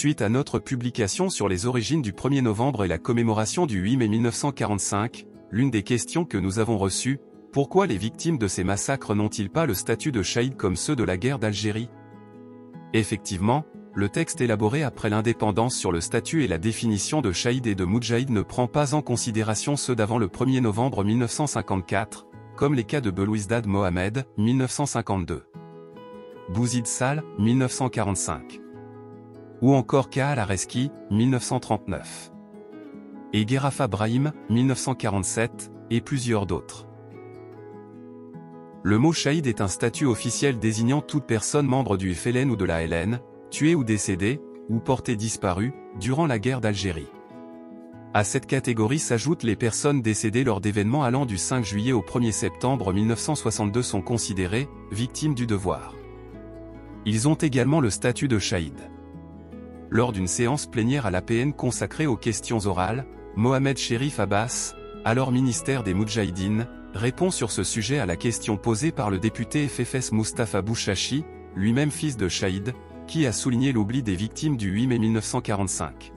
Suite à notre publication sur les origines du 1er novembre et la commémoration du 8 mai 1945, l'une des questions que nous avons reçues, pourquoi les victimes de ces massacres n'ont-ils pas le statut de shahid comme ceux de la guerre d'Algérie? Effectivement, le texte élaboré après l'indépendance sur le statut et la définition de shahid et de moudjahid ne prend pas en considération ceux d'avant le 1er novembre 1954, comme les cas de Belouizdad Mohamed, 1952. Bouzid Sall, 1945. Ou encore Kaal Areski, 1939. Et Guerafa Brahim, 1947, et plusieurs d'autres. Le mot shahid est un statut officiel désignant toute personne membre du FLN ou de la LN, tuée ou décédée, ou portée disparue, durant la guerre d'Algérie. À cette catégorie s'ajoutent les personnes décédées lors d'événements allant du 5 juillet au 1er septembre 1962 sont considérées victimes du devoir. Ils ont également le statut de shahid. Lors d'une séance plénière à l'APN consacrée aux questions orales, Mohamed Cherif Abbas, alors ministère des Moudjahidines, répond sur ce sujet à la question posée par le député FFS Moustapha Bouchachi, lui-même fils de shahid, qui a souligné l'oubli des victimes du 8 mai 1945.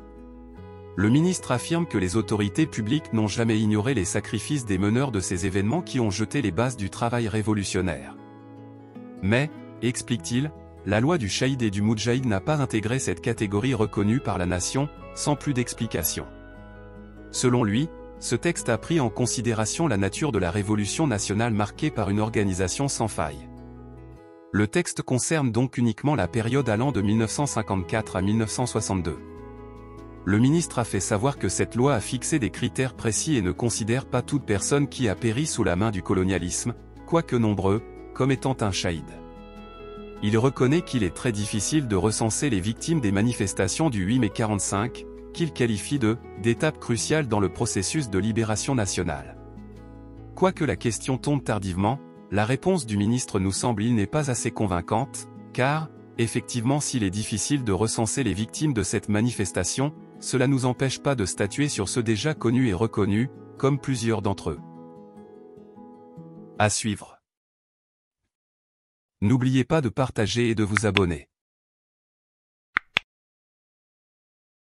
Le ministre affirme que les autorités publiques n'ont jamais ignoré les sacrifices des meneurs de ces événements qui ont jeté les bases du travail révolutionnaire. Mais, explique-t-il, la loi du shahid et du moudjahid n'a pas intégré cette catégorie reconnue par la nation, sans plus d'explication. Selon lui, ce texte a pris en considération la nature de la révolution nationale marquée par une organisation sans faille. Le texte concerne donc uniquement la période allant de 1954 à 1962. Le ministre a fait savoir que cette loi a fixé des critères précis et ne considère pas toute personne qui a péri sous la main du colonialisme, quoique nombreux, comme étant un shahid. Il reconnaît qu'il est très difficile de recenser les victimes des manifestations du 8 mai 1945, qu'il qualifie d'étape cruciale dans le processus de libération nationale. Quoique la question tombe tardivement, la réponse du ministre nous semble n'est pas assez convaincante, car, effectivement s'il est difficile de recenser les victimes de cette manifestation, cela ne nous empêche pas de statuer sur ceux déjà connus et reconnus, comme plusieurs d'entre eux. À suivre. N'oubliez pas de partager et de vous abonner.